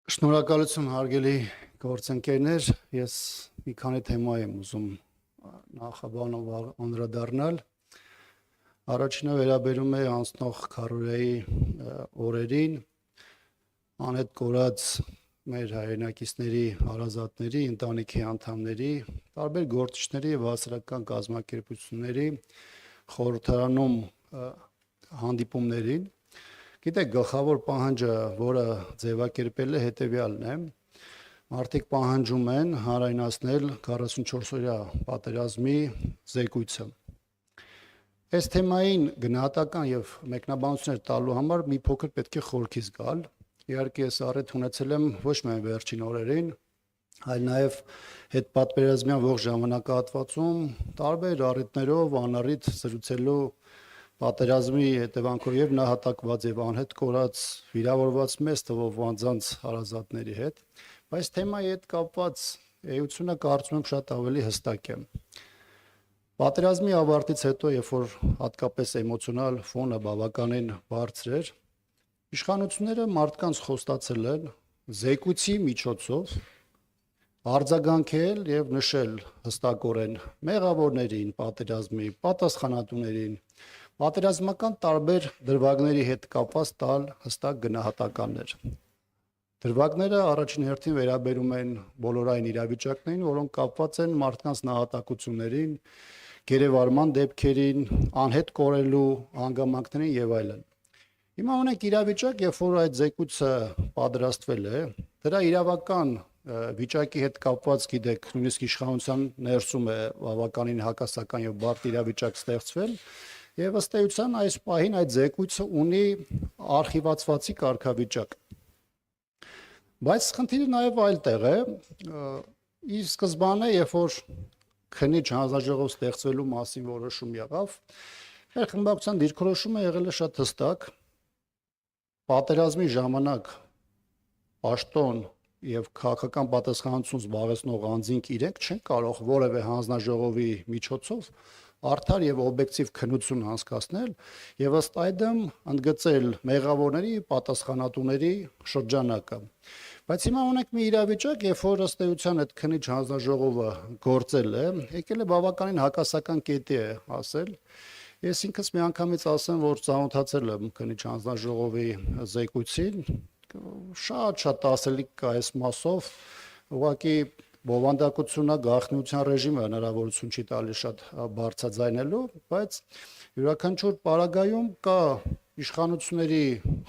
Շնորհակալություն հարգելի գործընկերներ, ես մի քանի թեմա եմ ուզում նախաբանով անդրադառնալ։ Առաջինը վերաբերում է անցնող քարորիայի օրերին, անհետ կորած մեր հայրենակիցների, հարազատների, ընտանիքի անդամների, տարբեր գործիչների եւ հասարակական կազմակերպությունների խորհրդարանում հանդիպումներին։ Գիտեք, գլխավոր պահանջը, որը ձևակերպել է, հետևյալն է. մարդիկ պահանջում են հանրայնացնել 44-օրյա պատերազմի զեկույցը։ Այս թեմային գնահատական եւ մեկնաբանություններ տալու համար մի փոքր պետք է խորքից գալ։ Իհարկե, ես առիթ ունեցել եմ ոչ միայն վերջին օրերին, այլ նաեւ հետպատերազմյան ողջ ժամանակահատվածում տարբեր առիթներով անառիթ զրուցելու պատերազմի հետևանքով եւ նահատակված եւ անհետ կորած վիրավորված մեծ թվով անձանց հարազատների հետ, բայց թեմայի հետ կապված էությունը կարծում եմ շատ ավելի հստակ է։ Պատերազմի ավարտից հետո, երբ որ հատկապես էմոցիոնալ ֆոնը բավականին բարձր էր, իշխանությունները մարդկանց խոստացել են զեկույցի միջոցով արձագանքել եւ նշել հստակորեն մեղավորներին, պատերազմի պատասխանատուներին, պատերազմական տարբեր դրվագների հետ կապված տալ հստակ գնահատականներ։ Դրվագները առաջին հերթին վերաբերում են բոլորային իրավիճակներին, որոնք կապված են մարդկանց նահատակություններին, գերեվարման դեպքերին, անհետ կորելու հանգամանքներին եւ այլն։ Հիմա ունենք իրավիճակ, երբ որ այդ զեկույցը պատրաստվել է, դրա իրավական վիճակի հետ կապված, գիտեք, նույնիսկ իշխանության ներսում է բավականին հակասական եւ բարդ իրավիճակ ստեղծվել, եւ ըստ էության այս պահին այդ զեկույցը ունի արխիվացվածի կարգավիճակ։ Բայց խնդիրը նաեւ այլտեղ է, ի սկզբանե, երբ որ քննիչ հանձնաժողով ստեղծվելու մասին որոշում եղավ, մեր խմբակցության դիրքորոշումը եղել է շատ հստակ, պատերազմի ժամանակ պաշտոն եւ քաղաքական պատասխանատվություն զբաղեցնող անձինք իրենք չեն կարող որևէ հանձնաժողովի միջոցով արդար եւ օբյեկտիվ քննություն անցկացնել եւ ըստ այդմ ընդգծել մեղավորների պատասխանատուների շրջանակը։ Բայց հիմա ունենք մի իրավիճակ, երբ որ ըստ էության այդ քննիչ հանձնաժողովը գործել է, եկել է բավականին հակասական կետի է ասել։ Ես ինքս միանգամից ասեմ, որ ծանոթացել եմ քննիչ հանձնաժողովի զեկույցին, շատ ասելիք կա այս մասով, ուղղակի բովանդակությունը, գաղտնիության ռեժիմը հնարավորություն չի տալիս շատ բարձրաձայնելու, բայց յուրաքանչյուր պարագայում կա իշխանությունների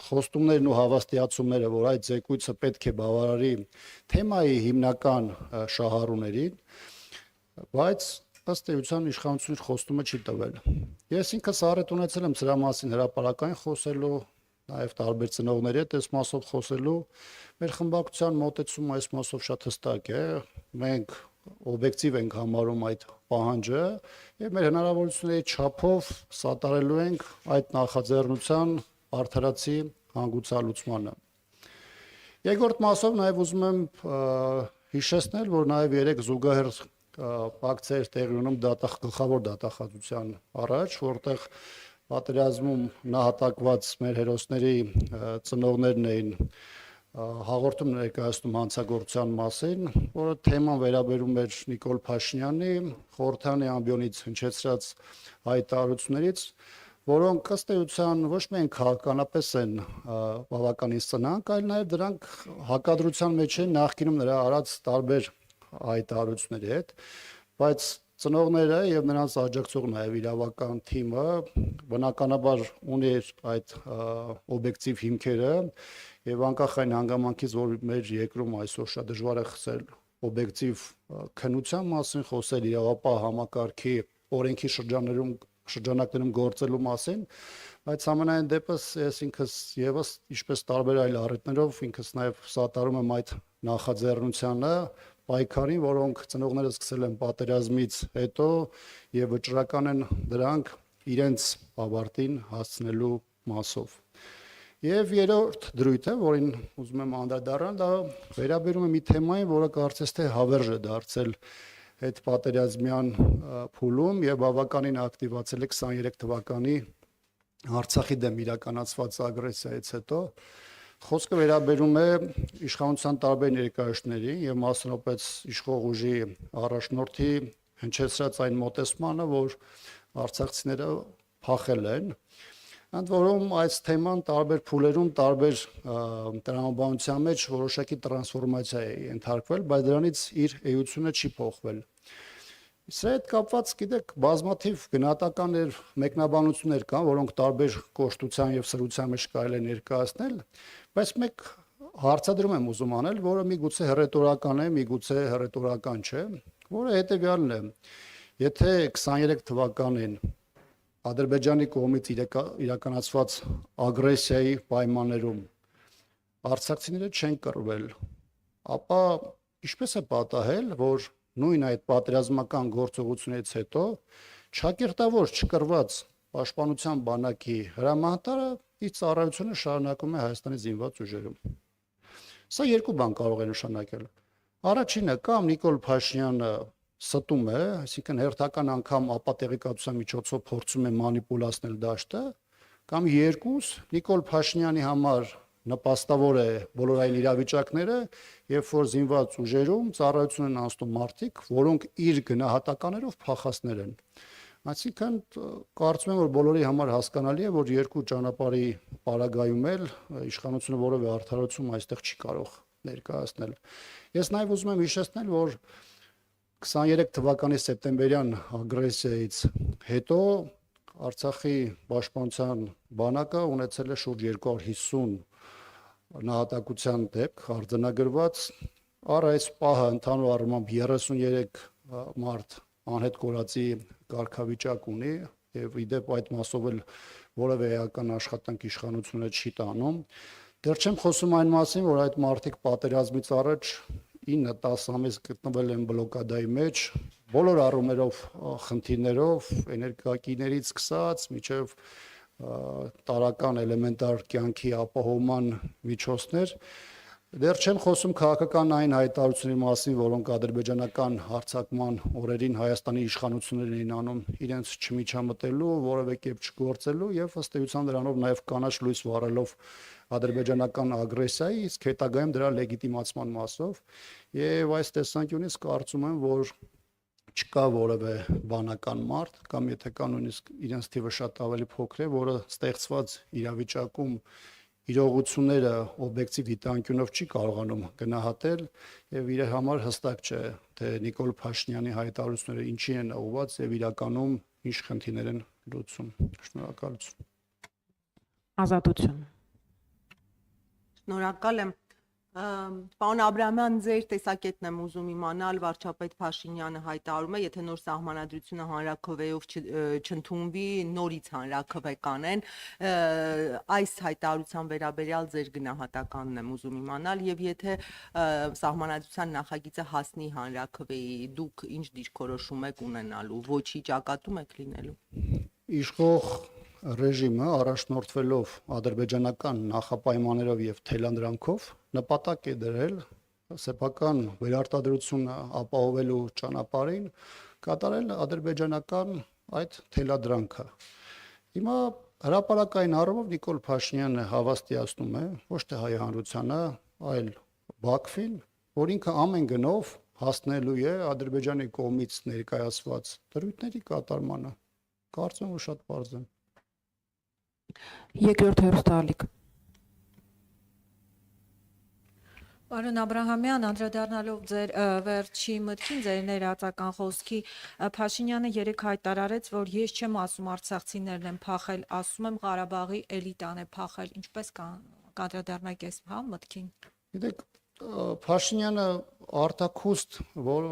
խոստումներն ու հավաստիացումները, որ այդ զեկույցը պետք է բավարարի թեմայի հիմնական շահառուներին, բայց ըստ էության իշխանությունների խոստումը չի տվել։ Ես ինքս առիթ ունեցել եմ սրա մասին հրապարակային խոսելու, նաև տարբեր ծնողների հետ այս մասով խոսելու, մեր խմբակցության մոտեցումը այս մասով շատ հստակ է, մենք օբյեկտիվ ենք համարում այդ պահանջը եւ մեր հնարավորությունների չափով սատարելու ենք այդ նախաձեռնության արդարացի հանգուցալուծմանը։ Երկրորդ մասով նաև ուզում եմ հիշեցնել, որ նաև 3 զուգահեռ ակցիա տեղի ունում գլխավոր դատախազության առաջ, որտեղ պատերազմում նահատակված մեր հերոսների ծնողներն էին հաղորդում ներկայացնում հանցագործության մասին, որը թեման վերաբերում էր Նիկոլ Փաշինյանի խորհրդանի ամբիոնից հնչեցրած հայտարարություններից, որոնք ըստ էության ոչ միայն քաղաքականապես են բավականին սնանկ, այլ նաև դրանք հակադրության մեջ են նախկինում նրա արած տարբեր հայտարարությունների հետ, բայց ծնողները եւ նրանց աջակցող նաեւ իրավական թիմը բնականաբար ունի այդ օբյեկտիվ հիմքերը եւ անկախ այն հանգամանքից, որ մեր երկրում այսօր շատ դժվար է խոսել օբյեկտիվ քննության մասին, խոսել իրավապահ համակարգի օրենքի շրջանակներում գործելու մասին, բայց ամենայն դեպս ես ինքս եւս ինչպես տարբեր այլ առիթներով ինքս նաեւ սատարում եմ այդ նախաձեռնությանը պայքարին, որոնք ծնողները սկսել են պատերազմից հետո եւ վճռական են դրանք իրենց ավարտին հասցնելու մասով։ Եվ երրորդ դրույթը, որին ուզում եմ անդրադառնալ, դա վերաբերում է մի թեմայի, որը կարծես թե հավերժ է դարձել հետպատերազմյան փուլում եւ բավականին ակտիվացել է 23 թվականի Արցախի դեմ իրականացված ագրեսիայից հետո, Խոսքը վերաբերում է իշխանության տարբեր ներկայացուցիչների եւ մասնավորապես իշխող ուժի առաջնորդի հնչեցրած այն մոտեցմանը, որ արցախցիները փախել են, ընդ որում այս թեման տարբեր փուլերում, տարբեր տրամաբանության մեջ որոշակի տրանսֆորմացիա է ենթարկվել, բայց դրանից իր էությունը չի փոխվել։ Սա հետ կապված, գիտեք, բազմաթիվ գնահատականներ, մեկնաբանություններ կան, որոնք տարբեր կոշտության եւ սրության մեջ կարելի է ներկայացնել, բայց մեկ հարցադրում եմ ուզում անել, որը միգուցե հռետորական է, միգուցե հռետորական չէ, որը հետեւյալն է. եթե 23 թվականին Ադրբեջանի կողմից իրականացված ագրեսիայի պայմաններում արցախցիները չեն կռվել, ապա ինչպես է պատահել, որ նույն այդ պատերազմական գործողությունից հետո ճակերտավոր չկռված պաշտպանության բանակի հրամանատարը իր ծառայությունը շարունակում է Հայաստանի զինված ուժերում։ Սա երկու բան կարող է նշանակել։ Առաջինը կամ Նիկոլ Փաշինյանը ստում է, այսինքն հերթական անգամ ապատեղեկատվության միջոցով փորձում է մանիպուլացնել դաշտը, կամ երկուս Նիկոլ Փաշինյանի համար նպաստավոր է բոլորային իրավիճակները, երբ որ զինված ուժերում ծառայություն են անցնում մարդիկ, որոնք իր գնահատականներով փախածներ են։ Այսինքն կարծում եմ, որ բոլորի համար հասկանալի է, որ երկու ճանապարհի պարագայում էլ իշխանությունը որևէ արդարացում այստեղ չի կարող ներկայացնել։ Ես նաև ուզում եմ հիշեցնել, որ 23 թվականի սեպտեմբերյան ագրեսիայից հետո Արցախի պաշտպանության բանակը ունեցել է շուրջ 250 նահատակության դեպք արձանագրված, առ այս պահը ընդհանուր առմամբ 33 մարդ անհետ կորածի կարգավիճակ ունի եւ իդեպ այդ մասով էլ որևէ էական աշխատանք իշխանությունը չի տանում։ Դեռ չեմ խոսում այն մասին, որ այդ մարդիկ պատերազմից առաջ 9-10 ամիս գտնվել են բլոկադայի մեջ, բոլոր առումներով խնդիրներով, էներգակիներից սկսած մինչև տարական էլեմենտար կյանքի ապահովման միջոցներ։ Դեռ չեմ խոսում քաղաքական այն հայտարարությունների մասին, որոնք ադրբեջանական հարձակման օրերին Հայաստանի իշխանություններն էին անում իրենց չմիջամտելու, որևէ կերպ չգործելու եւ ըստ էության դրանով նաեւ կանաչ լույս վառելով ադրբեջանական ագրեսիայի, իսկ հետագայում դրա լեգիտիմացման մասով, եւ այս տեսանկյունից կարծում եմ, որ չկա որևէ բանական մարդ կամ եթե կա նույնիսկ իրենց թիվը շատ ավելի փոքր է, որը ստեղծված իրավիճակում իրողությունները օբյեկտիվ դիտանկյունով չի կարողանում գնահատել եւ իր համար հստակ չէ, թե Նիկոլ Փաշինյանի հայտարարությունները ինչին են ուղղված եւ իրականում ինչ խնդիրներ են լուծում։ Շնորհակալություն։ Ազատություն։ Շնորհակալ եմ։ Պարոն Աբրահամյան, ձեր տեսակետն եմ ուզում իմանալ, վարչապետ Փաշինյանը հայտարարում է, եթե նոր սահմանադրությունը հանրաքվեով չընդունվի, նորից հանրաքվե կանեն, այս հայտարարության վերաբերյալ ձեր գնահատականն եմ ուզում իմանալ, եւ եթե սահմանադրության նախագիծը հասնի հանրաքվեի, դուք ինչ դիրքորոշում եք ունենալու, ոչի ճակատում եք լինելու։ Իշխող ռեժիմը առաջնորդվելով ադրբեջանական նախապայմաններով եւ թելանդրանքով նպատակ է դրել սեփական վերարտադրությունը ապահովելու ճանապարհին կատարել ադրբեջանական այդ թելադրանքը։ Հիմա հրապարակային առումով Նիկոլ Փաշինյանը հավաստիացնում է ոչ թե հայ հանրությանը, այլ Բաքվին, որ ինքը ամեն գնով հասնելու է Ադրբեջանի կողմից ներկայացված դրույթների կատարմանը։ Կարծում եմ, որ շատ պարզ է։ Երկրորդ հերոստալիկ։ Պարոն Աբրահամյան, անդրադառնալով ձեր վերջի մտքին, ձեր ներածական խոսքի, Փաշինյանը երեք հայտարարեց, որ ես չեմ ասում արցախցիներն են փախել, ասում եմ Ղարաբաղի էլիտան է փախել, ինչպես կանդրադառնաք այս մտքին։ Գիտեք, Փաշինյանը արտաքուստ, որ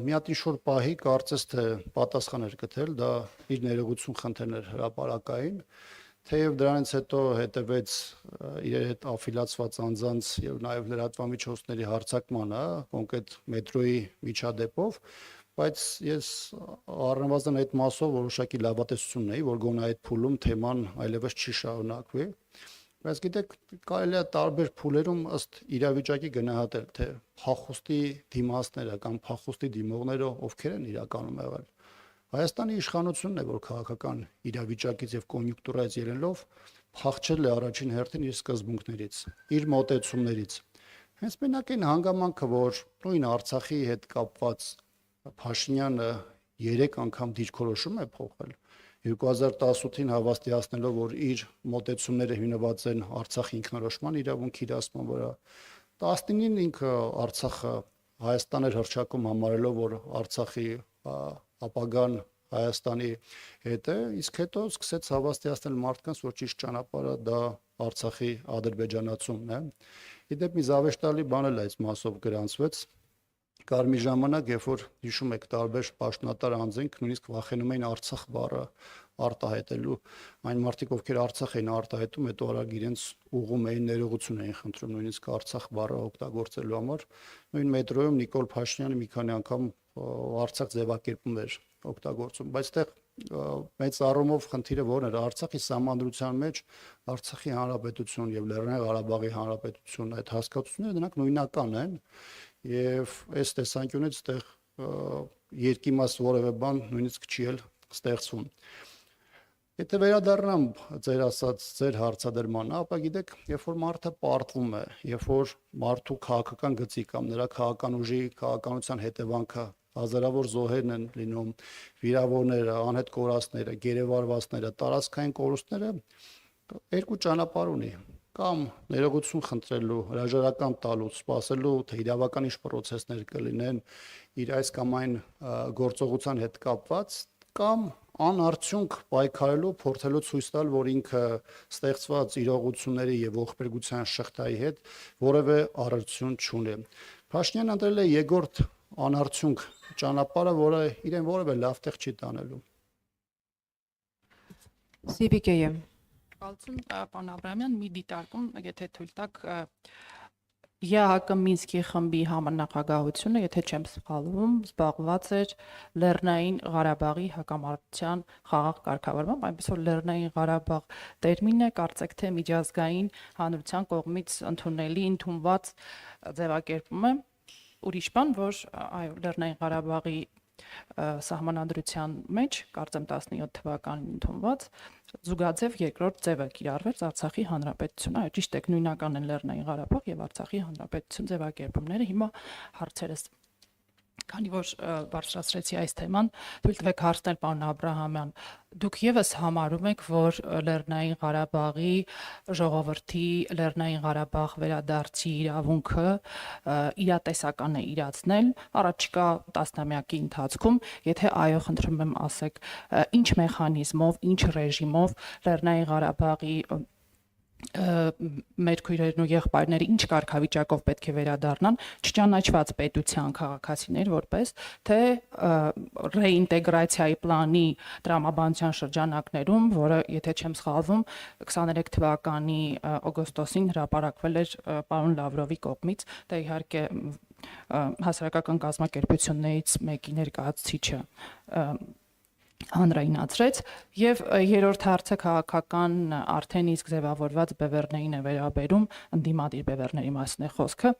մի հատ ինչ-որ պահի կարծես թե պատասխան էր գտել, դա իր ներողություն խնդրել հրապարակային, թեև դրանից հետո հետևեց իր հետ աֆիլացված անձանց եւ նաեւ լրատվամիջոցների հարձակմանը, կոնկրետ մետրոյի միջադեպով, բայց ես առնվազն այդ մասով որոշակի լավատեսություն ունեի, որ գոնե այդ փուլում թեման այլևս չի շարունակվի։ Բայց գիտեք, կարելի է տարբեր փուլերում ըստ իրավիճակի գնահատել, թե փախուստի դիմացները կամ փախուստի դիմողները ովքեր են իրականում եղել։ Հայաստանի իշխանությունն է, որ քաղաքական իրավիճակից եւ կոնյունկտուրայից ելնելով փախչել է առաջին հերթին իր սկզբունքներից, իր մոտեցումներից։ Հենց մենակ այն հանգամանքը, որ նույն Արցախի հետ կապված Փաշինյանը 3 անգամ դիրքորոշում է փոխել 2018-ին հավաստիացնելով, որ իր մոտեցումները հիմնված են Արցախի ինքնորոշման իրավունքի իրացման վրա, 19-ին ինքը Արցախը Հայաստան էր հռչակում համարելով, որ Արցախի ապագան Հայաստանի հետ է, իսկ հետո սկսեց հավաստիացնել մարդկանց, որ ճիշտ ճանապարհը դա Արցախի ադրբեջանացումն է։ Իդեպ մի զավեշտալի բան էլ այս մասով գրանցվեց։ Կար մի ժամանակ, երբ որ հիշում եք տարբեր պաշտոնատար անձինք նույնիսկ վախենում էին Արցախ բառը արտահայտելու, այն մարդիկ, ովքեր Արցախ էին արտահայտում, հետո արագ իրենց ուղում էին ներողություն էին խնդրում նույնիսկ Արցախ բառը օգտագործելու համար։ Նույն մետրոյում Նիկոլ Փաշինյանը մի քանի անգամ Արցախ ձևակերպում էր օգտագործում, բայց այդտեղ մեծ առումով խնդիրը որն էր Արցախի սահմանադրության մեջ Արցախի հանրապետություն եւ Լեռնային Ղարաբաղի հանրապետություն այդ հասկացությունները դրանք նույնական են եւ այս տեսանկյունից այդտեղ երկիմաց որևէ բան նույնիսկ չի էլ ստեղծվում։ Եթե վերադառնամ ձեր ասած ձեր հարցադրմանը, ապա գիտեք, երբ որ մարդը պարտվում է, երբ որ մարդու քաղաքական գծի կամ նրա քաղաքական ուժի քաղաքականության հետևանքը հազարավոր զոհերն են լինում, վիրավորները, անհետ կորածները, գերեվարվածները, տարածքային կորուստները, երկու ճանապարհ ունի, կամ ներողություն խնդրելու, հրաժարական տալու, սպասելու, թե իրավական ինչ պրոցեսներ կլինեն իր այս կամ այն գործողության հետ կապված, կամ անարդյունք պայքարելու, փորձելու ցույց տալ, որ ինքը ստեղծված իրողությունների եւ ողբերգության շղթայի հետ որևէ առողջություն չունի։ Փաշինյանը ընտրել է երկրորդ անարդյունք ճանապարհը, որը իրեն որևէ լավ տեղ չի տանելու։ Սիվիկեյը։ Կալցուն պարոն Աբրահամյան, մի դիտարկում, եթե թույլ տաք, ԵԱՀԿ Մինսկի խմբի համանախագահությունը, եթե չեմ սխալվում, զբաղված էր Լեռնային Ղարաբաղի հակամարտության խաղաղ կարգավորմամբ, այնպես որ Լեռնային Ղարաբաղ տերմինը կարծեք թե միջազգային հանրության կողմից ընդունված ձևակերպում է, ուրիշ բան, որ այո, Լեռնային Ղարաբաղի սահմանադրության մեջ, կարծեմ 17 թվականին ընդունված, զուգաձև երկրորդ ձևը կիրառվեց Արցախի հանրապետություն։ Այո, ճիշտ է, նույնական են Լեռնային Ղարաբաղ եւ Արցախի հանրապետություն ձևակերպումները։ Հիմա հարցերս քանի որ բարձրացրեցի այս թեման, թույլ տվեք հարցնել պարոն Աբրահամյան, դուք եւս համարում եք, որ Լեռնային Ղարաբաղի ժողովրդի Լեռնային Ղարաբաղ վերադարձի իրավունքը իրատեսական է իրացնել առաջիկա տասնամյակի ընթացքում, եթե այո, խնդրում եմ ասեք, ինչ մեխանիզմով, ինչ ռեժիմով Լեռնային Ղարաբաղի մեր քույրերն ու եղբայրները ինչ կարգավիճակով պետք է վերադառնան չճանաչված պետության քաղաքացիներ որպես թե ռեինտեգրացիայի պլանի տրամաբանության շրջանակներում, որը եթե չեմ սխալվում 23 թվականի օգոստոսին հրապարակվել էր պարոն Լավրովի կողմից, դա իհարկե հասարակական կազմակերպություններից մեկի ներկայացուցիչը հանրայնացրեց եւ երրորդ հարցը քաղաքական արդեն իսկ ձևավորված բևեռներին է վերաբերում, ընդդիմադիր բևեռների մասին է խոսքը։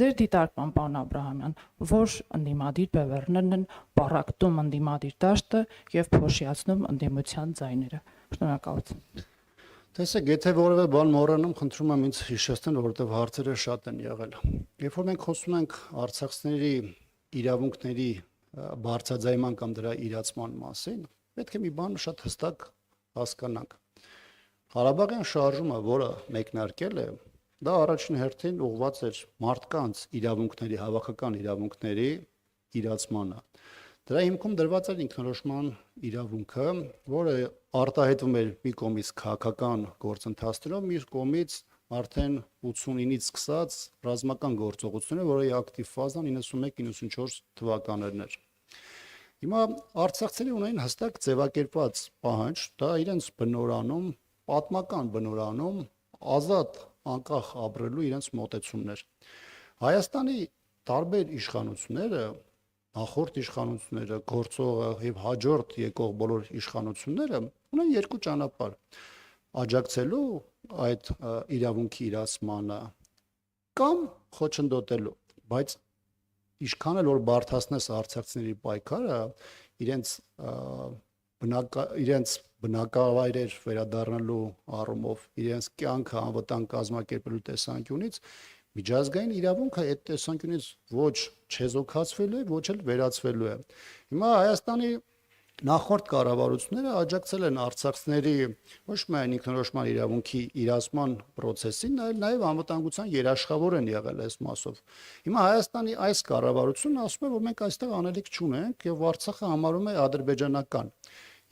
Ձեր դիտարկման պարոն Աբրահամյան, որ ընդդիմադիր բևեռներն են պառակտում ընդդիմադիր դաշտը եւ փոշիացնում ընդդիմության ձայները։ Շնորհակալություն։ Տեսեք, եթե որևէ բան մոռանում, խնդրում եմ ինձ հիշեցնել, որովհետեւ հարցերը շատ են եղել։ Երբ որ մենք խոսում ենք արցախցիների իրավունքների բարձրաձայնման կամ դրա իրացման մասին, պետք է մի բան շատ հստակ հասկանանք։ Ղարաբաղյան շարժումը, որը մեկնարկել է, դա առաջին հերթին ուղղված էր մարդկանց իրավունքների, հավաքական իրավունքների իրացմանը։ Դրա հիմքում դրված էր ինքնորոշման իրավունքը, որը արտահայտվում էր մի կողմից քաղաքական գործընթացներով, մյուս կողմից արդեն 89-ից սկսած ռազմական գործողությունները, որի ակտիվ ֆազան 91-94 թվականներն էր։ Հիմա արցախցիները ունեն հստակ ձևակերպված պահանջ, դա իրենց բնորանում, պատմական բնորանում ազատ անկախ ապրելու իրենց մոտեցումներ։ Հայաստանի տարբեր իշխանությունները, նախորդ իշխանությունները, գործողը եւ հաջորդ եկող բոլոր իշխանությունները ունեն երկու ճանապարհ՝ աջակցելու այդ իրավունքի իրացմանը կամ խոչընդոտելու, բայց ինչքան էլ որ բարթացնես արցախցիների պայքարը, իրենց իրենց բնակավայրեր վերադառնալու առումով, իրենց կյանքը անվտանգ կազմակերպելու տեսանկյունից միջազգային իրավունքը այդ տեսանկյունից ոչ չեզոքացվելու է, ոչ էլ վերացվելու է։ Հիմա Հայաստանի նախորդ կառավարությունները աջակցել են արցախցիների ոչ միայն ինքնորոշման իրավունքի իրացման process-ին, այլ նաև անվտանգության երաշխավոր են եղել այս մասով։ Հիմա Հայաստանի այս կառավարությունն ասում է, որ մենք այստեղ անելիք չունենք եւ Արցախը համարում է ադրբեջանական։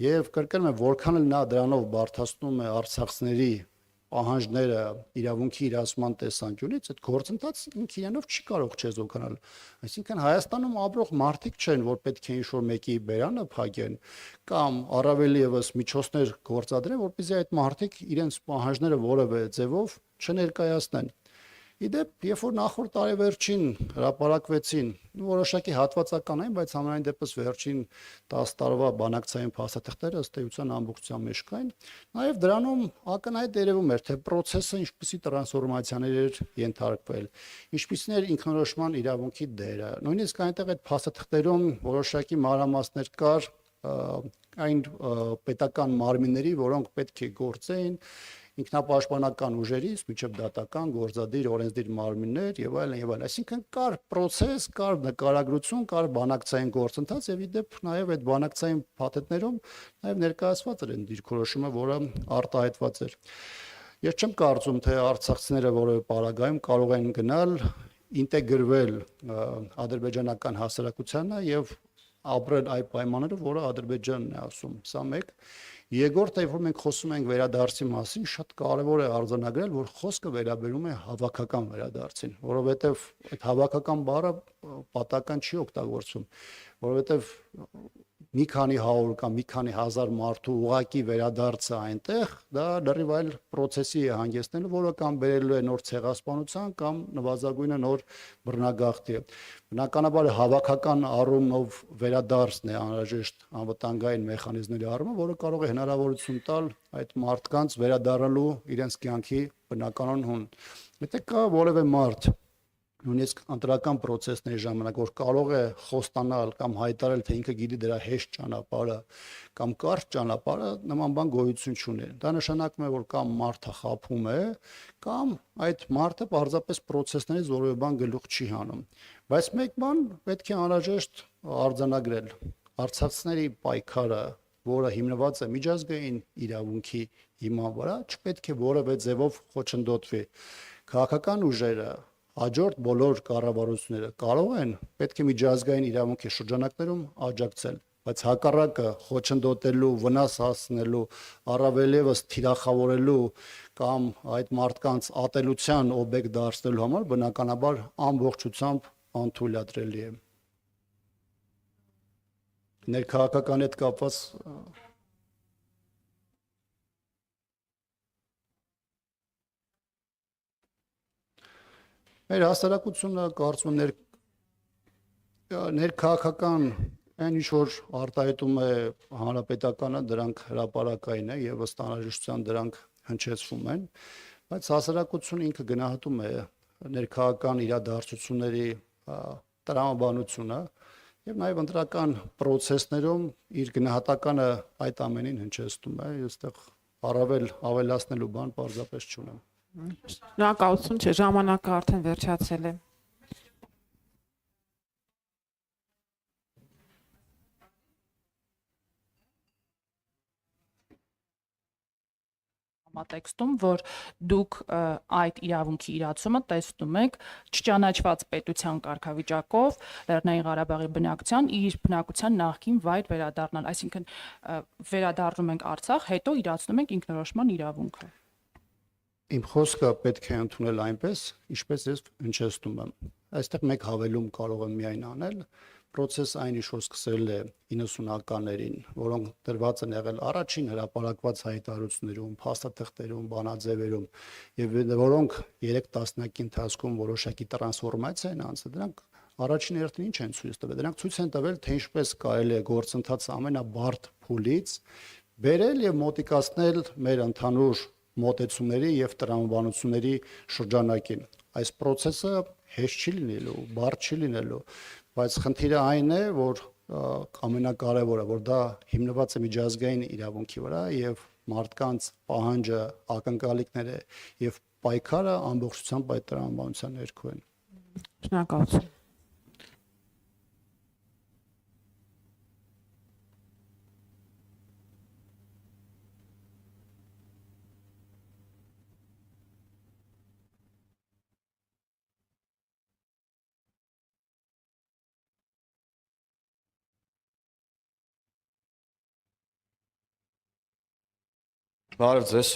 Եվ կրկնում եմ, որքան էլ նա դրանով բարթացնում է արցախցիների պահանջները իրավունքի իրացման տեսանկյունից, այդ գործընթացը ինքը իրենով չի կարող չեզոքանալ։ Այսինքն Հայաստանում ապրող մարդիկ չեն, որ պետք է ինչ-որ մեկի բերանը փակեն կամ առավել եւս միջոցներ գործադրեն, որպեսզի այդ մարդիկ իրենց պահանջները որևէ ձևով չներկայացնեն։ Իդեպ, երբ որ նախորդ տարեվերջին հրապարակվեցին որոշակի հատվածական այն, բայց համենայն դեպս վերջին 10 տարվա բանակցային փաստաթղթերը ըստ էության ամբողջության մեջ կային, նաև դրանում ակնհայտ երևում էր, թե process-ը ինչպիսի տրանսֆորմացիաներ էր ենթարկվել, ինչպիսին էր ինքնորոշման իրավունքի դերը։ Նույնիսկ այնտեղ այդ փաստաթղթերում որոշակի մանրամասներ կար այն պետական մարմինների, որոնք պետք է գործեին ինքնապաշտպանական ուժերից միջև դատական, գործադիր, օրենսդիր մարմիններ եւ այլն եւ այլն։ Այսինքն կար process, կար նկարագրություն, կար բանակցային գործընթաց եւ իդեպ նաեւ այդ բանակցային փաթեթներում նաեւ ներկայացված էր այն դիրքորոշումը, որը արտահայտված էր։ Ես չեմ կարծում, թե արցախցիները որևէ պարագայում կարող են գնալ ինտեգրվել ադրբեջանական հասարակությանը եւ ապրել այ պայմաններով, որը Ադրբեջանն է ասում։ Սա մեկ։ Երկրորդը, երբ մենք խոսում ենք վերադարձի մասին, շատ կարևոր է արձանագրել, որ խոսքը վերաբերում է հավաքական վերադարձին, որովհետև այդ հավաքական բառը պատական չի օգտագործվում, որովհետև մի քանի 100 կամ մի քանի հազար մարդու ուղակի վերադարձը այնտեղ, դա լրիվ այլ process-ի է հանգեցնելու, որը կամ բերելու է նոր ցեղասպանության կամ նվազագույնը նոր բռնագաղթի։ Բնականաբար հավաքական առումով վերադարձն է անհրաժեշտ անվտանգային մեխանիզմների առումով, որը կարող է հնարավորություն տալ այդ մարդկանց վերադառնալու իրենց կյանքի բնականon հուն։ Եթե կա որևէ մարդ նույնիսկ ընտրական process-ների ժամանակ, որ կարող է խոստանալ կամ հայտարարել, թե ինքը գիտի դրա հեշտ ճանապարհը կամ կարճ ճանապարհը, նման բան գոյություն չունի։ Դա նշանակում է, որ կամ մարդը խաբում է, կամ այդ մարդը պարզապես process-ներից որևէ բան գլուխ չի հանում։ Բայց մեկ բան պետք է անհրաժեշտ արձանագրել։ Արցախցիների պայքարը, որը հիմնված է միջազգային իրավունքի հիման վրա, չպետք է որևէ ձևով խոչընդոտվի։ Քաղաքական ուժերը հաջորդ բոլոր կառավարությունները կարող են պետք է միջազգային իրավունքի շրջանակներում աջակցել, բայց հակառակը խոչընդոտելու, վնաս հասցնելու, առավել եւս թիրախավորելու կամ այդ մարդկանց ատելության օբյեկտ դարձնելու համար բնականաբար ամբողջությամբ անթույլատրելի է։ Ներքաղաքական հետ կապված մեր հասարակությունը կարծում եմ ներքաղաքական այն ինչ որ արտահայտում է հանրապետականը, դրանք հրապարակային է եւ ըստ անհրաժեշտության դրանք հնչեցվում են, բայց հասարակությունը ինքը գնահատում է ներքաղաքական իրադարձությունների տրամաբանությունը եւ նաեւ ընտրական process-ներում իր գնահատականը այդ ամենին հնչեցնում է, այստեղ առավել ավելացնելու բան պարզապես չունեմ։ Շնորհակալություն, չէ, ժամանակը արդեն վերջացել է։ Համատեքստում, որ դուք այդ իրավունքի իրացումը տեսնում եք չճանաչված պետության կարգավիճակով Լեռնային Ղարաբաղի բնակության իր բնակության նախկին վայր վերադառնալ, այսինքն վերադառնում ենք Արցախ, հետո իրացնում ենք ինքնորոշման իրավունքը։ Իմ խոսքը պետք է ընդունել այնպես, ինչպես ես հնչեցնում եմ։ Այստեղ մեկ հավելում կարող եմ միայն անել, process այն ինչ որ սկսել է 90-ականներին, որոնք դրված են եղել առաջին հրապարակված հայտարարություններում, փաստաթղթերում, բանաձևերում, եւ որոնք 3 տասնյակի ընթացքում որոշակի տրանսֆորմացիա են անցել, դրանք առաջին հերթին ինչ են ցույց տվել։ Դրանք ցույց են տվել, թե ինչպես կարելի է գործընթացը ամենաբարդ փուլից բերել եւ մոտիկացնել մեր ընդհանուր մոտեցումների եւ տրամաբանությունների շրջանակին։ Այս process-ը հեշտ չի լինելու, բարդ չի լինելու, բայց խնդիրը այն է, որ ամենակարևորը, որ դա հիմնված է միջազգային իրավունքի վրա եւ մարդկանց պահանջը, ակնկալիքները եւ պայքարը ամբողջությամբ այդ տրամաբանության ներքո են։ Շնորհակալություն։ Բարև ձեզ,